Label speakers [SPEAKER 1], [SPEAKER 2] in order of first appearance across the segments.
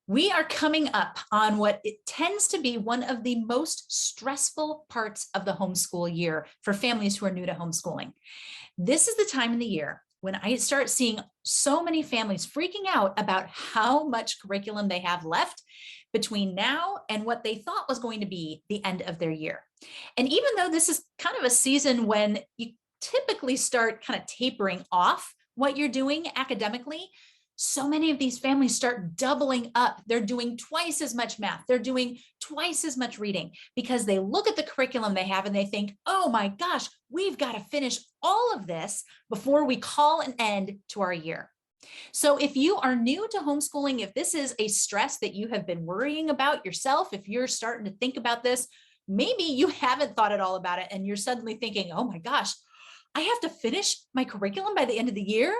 [SPEAKER 1] We are coming up on what it tends to be one of the most stressful parts of the homeschool year for families who are new to homeschooling. This is the time in the year when I start seeing so many families freaking out about how much curriculum they have left between now and what they thought was going to be the end of their year. And even though this is kind of a season when you typically start kind of tapering off what you're doing academically, so many of these families start doubling up. They're doing twice as much math. They're doing twice as much reading because they look at the curriculum they have and they think, oh my gosh, we've got to finish all of this before we call an end to our year. So if you are new to homeschooling, if this is a stress that you have been worrying about yourself, if you're starting to think about this, maybe you haven't thought at all about it and you're suddenly thinking, oh my gosh, I have to finish my curriculum by the end of the year.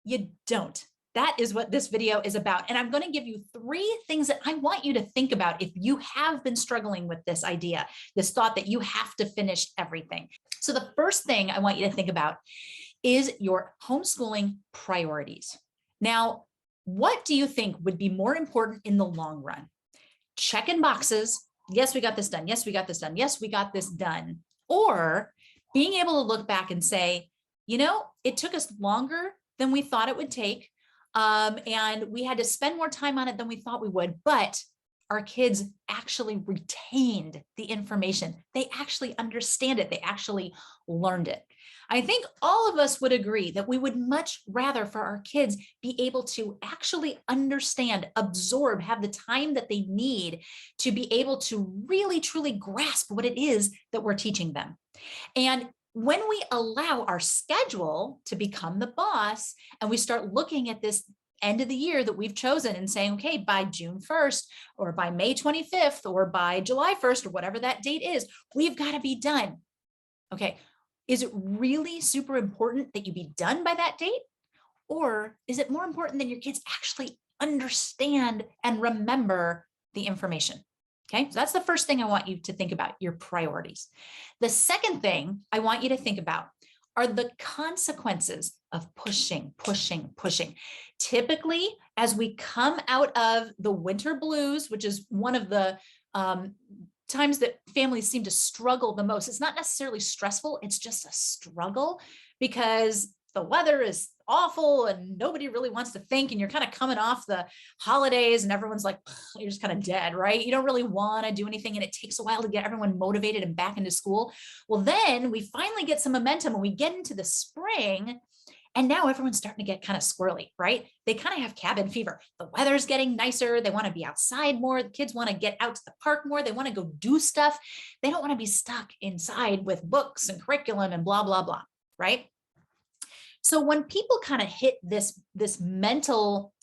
[SPEAKER 1] You don't. That is what this video is about. And I'm going to give you 3 things that I want you to think about if you have been struggling with this idea, this thought that you have to finish everything. So the first thing I want you to think about is your homeschooling priorities. Now, what do you think would be more important in the long run? Checking boxes. Yes, we got this done. Yes, we got this done. Yes, we got this done. Or being able to look back and say, you know, it took us longer than we thought it would take. And we had to spend more time on it than we thought we would, but our kids actually retained the information. They actually understand it. They actually learned it. I think all of us would agree that we would much rather for our kids be able to actually understand, absorb, have the time that they need to be able to really, truly grasp what it is that we're teaching them. And when we allow our schedule to become the boss and we start looking at this end of the year that we've chosen and saying, okay, by June 1st or by May 25th or by July 1st or whatever that date is, we've got to be done. Okay, is it really super important that you be done by that date? Or is it more important that your kids actually understand and remember the information? Okay, so that's the first thing I want you to think about, your priorities. The second thing I want you to think about are the consequences of pushing. Typically, as we come out of the winter blues, which is one of the times that families seem to struggle the most, it's not necessarily stressful, it's just a struggle because the weather is awful and nobody really wants to think, and you're kind of coming off the holidays and everyone's like, you're just kind of dead, right? You don't really want to do anything and it takes a while to get everyone motivated and back into school. Well, then we finally get some momentum and we get into the spring and now everyone's starting to get kind of squirrely, right? They kind of have cabin fever. The weather's getting nicer. They want to be outside more. The kids want to get out to the park more. They want to go do stuff. They don't want to be stuck inside with books and curriculum and blah, blah, blah, right? So when people kind of hit this mental,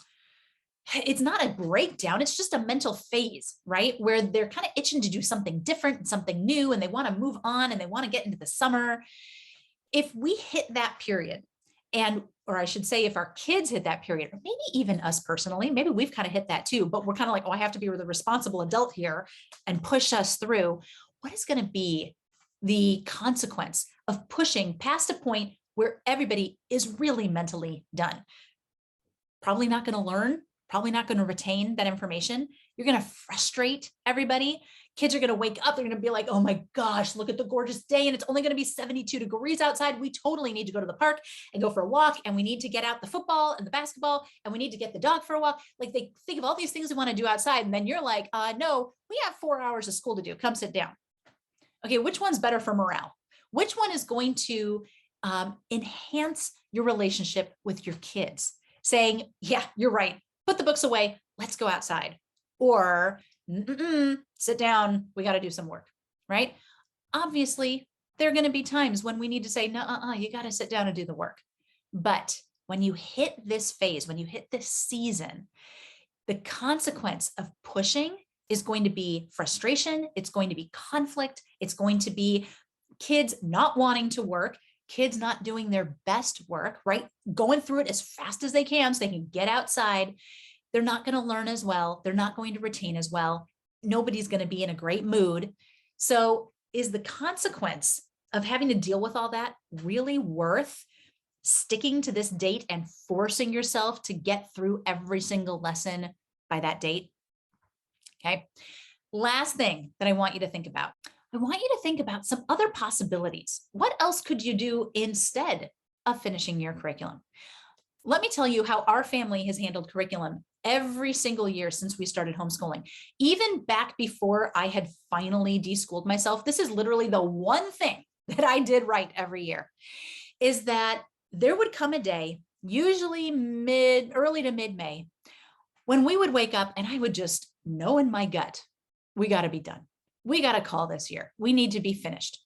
[SPEAKER 1] it's not a breakdown, it's just a mental phase, right? Where they're kind of itching to do something different and something new, and they want to move on and they want to get into the summer. If we hit that period, or I should say, if our kids hit that period, or maybe even us personally, maybe we've kind of hit that too, but we're kind of like, oh, I have to be the responsible adult here and push us through. What is going to be the consequence of pushing past a point where everybody is really mentally done? Probably not going to learn, probably not going to retain that information. You're going to frustrate everybody. Kids are going to wake up. They're going to be like, oh my gosh, look at the gorgeous day. And it's only going to be 72 degrees outside. We totally need to go to the park and go for a walk. And we need to get out the football and the basketball. And we need to get the dog for a walk. Like, they think of all these things they want to do outside. And then you're like, no, we have 4 hours of school to do. Come sit down. Okay, which one's better for morale? Which one is going to enhance your relationship with your kids? Saying, yeah, you're right. Put the books away. Let's go outside. Or sit down. We got to do some work, right? Obviously, there are going to be times when we need to say, no, you got to sit down and do the work. But when you hit this phase, when you hit this season, the consequence of pushing is going to be frustration. It's going to be conflict. It's going to be kids not wanting to work, kids not doing their best work, right? Going through it as fast as they can so they can get outside. They're not going to learn as well. They're not going to retain as well. Nobody's going to be in a great mood. So is the consequence of having to deal with all that really worth sticking to this date and forcing yourself to get through every single lesson by that date. Okay. Last thing that I want you to think about. I want you to think about some other possibilities. What else could you do instead of finishing your curriculum? Let me tell you how our family has handled curriculum every single year since we started homeschooling. Even back before I had finally deschooled myself, this is literally the one thing that I did right every year, is that there would come a day, usually early to mid-May, when we would wake up and I would just know in my gut, we got to be done. We got to call this year. We need to be finished.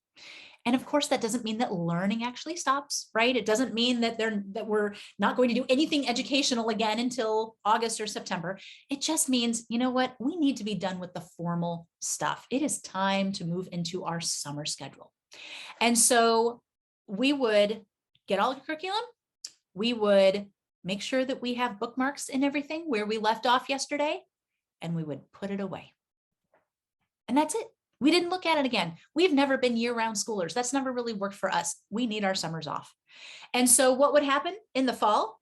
[SPEAKER 1] And of course, that doesn't mean that learning actually stops, right? It doesn't mean that we're not going to do anything educational again until August or September. It just means, you know what? We need to be done with the formal stuff. It is time to move into our summer schedule. And so we would get all the curriculum. We would make sure that we have bookmarks and everything where we left off yesterday, and we would put it away. And that's it. We didn't look at it again. We've never been year-round schoolers. That's never really worked for us. We need our summers off. And so what would happen in the fall?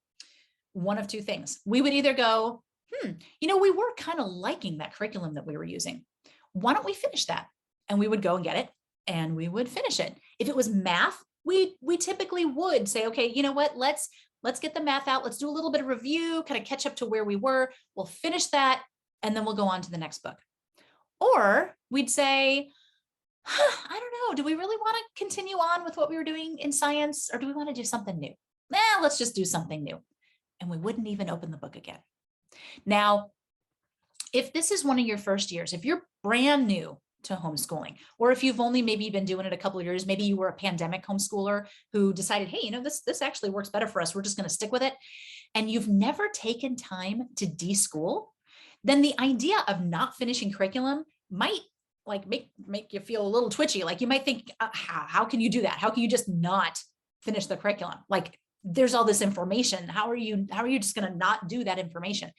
[SPEAKER 1] One of two things. We would either go, we were kind of liking that curriculum that we were using. Why don't we finish that? And we would go and get it, and we would finish it. If it was math, we typically would say, okay, you know what? Let's get the math out. Let's do a little bit of review, kind of catch up to where we were. We'll finish that, and then we'll go on to the next book. Or we'd say, I don't know, do we really want to continue on with what we were doing in science, or do we want to do something new? Let's just do something new. And we wouldn't even open the book again. Now, if this is one of your first years, if you're brand new to homeschooling, or if you've only maybe been doing it a couple of years, maybe you were a pandemic homeschooler who decided, hey, this actually works better for us. We're just going to stick with it. And you've never taken time to deschool, then the idea of not finishing curriculum might make you feel a little twitchy. Like you might think, how can you do that? How can you just not finish the curriculum? Like there's all this information. How are you just going to not do that information?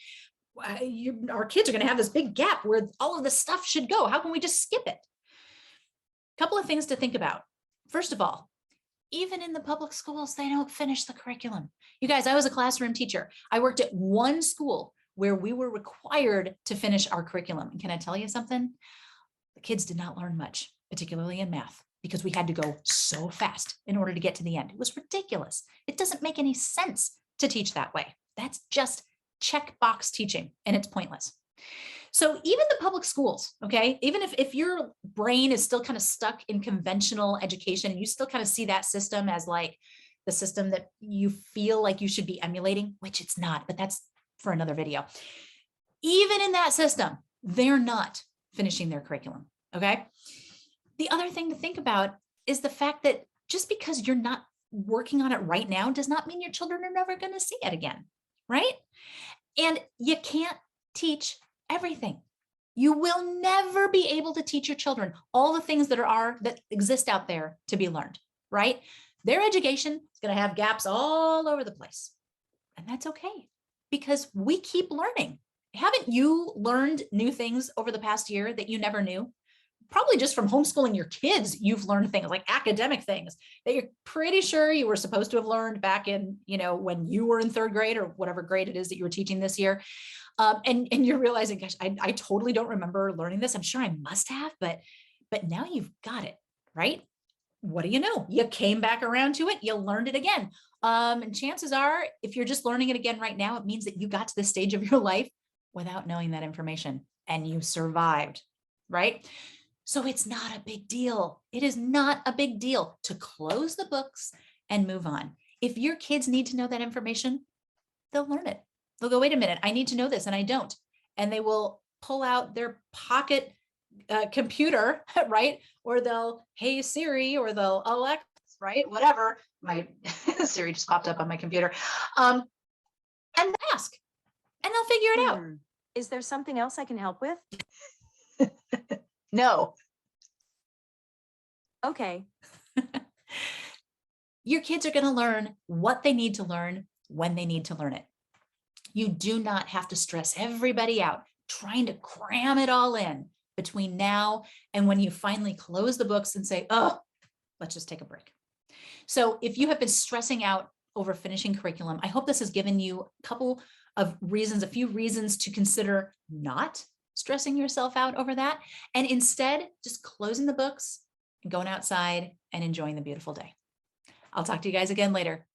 [SPEAKER 1] Our kids are going to have this big gap where all of this stuff should go. How can we just skip it? A couple of things to think about. First of all, even in the public schools, they don't finish the curriculum. You guys, I was a classroom teacher. I worked at one school where we were required to finish our curriculum. And can I tell you something? The kids did not learn much, particularly in math, because we had to go so fast in order to get to the end. It was ridiculous. It doesn't make any sense to teach that way. That's just checkbox teaching, and it's pointless. So even the public schools, okay, even if your brain is still kind of stuck in conventional education, and you still kind of see that system as like the system that you feel like you should be emulating, which it's not, but that's for another video. Even in that system, they're not finishing their curriculum, okay? The other thing to think about is the fact that just because you're not working on it right now does not mean your children are never going to see it again, right? And you can't teach everything. You will never be able to teach your children all the things that exist out there to be learned, right? Their education is going to have gaps all over the place. And that's okay, because we keep learning. Haven't you learned new things over the past year that you never knew? Probably just from homeschooling your kids, you've learned things like academic things that you're pretty sure you were supposed to have learned back in, when you were in third grade or whatever grade it is that you were teaching this year. And you're realizing, gosh, I totally don't remember learning this. I'm sure I must have, but now you've got it, right? What do you know? You came back around to it. You learned it again. And chances are, if you're just learning it again right now, it means that you got to this stage of your life without knowing that information and you survived, right? So it's not a big deal. It is not a big deal to close the books and move on. If your kids need to know that information, they'll learn it. They'll go, wait a minute, I need to know this and I don't. And they will pull out their pocket computer, right? Or they'll, hey Siri, or they'll Alexa, right? Whatever. My Siri just popped up on my computer. And ask, and they'll figure it out.
[SPEAKER 2] Is there something else I can help with?
[SPEAKER 1] No.
[SPEAKER 2] Okay.
[SPEAKER 1] Your kids are going to learn what they need to learn when they need to learn it. You do not have to stress everybody out trying to cram it all in between now and when you finally close the books and say, oh, let's just take a break. So if you have been stressing out over finishing curriculum, I hope this has given you a couple of reasons, a few reasons to consider not stressing yourself out over that. And instead, just closing the books and going outside and enjoying the beautiful day. I'll talk to you guys again later.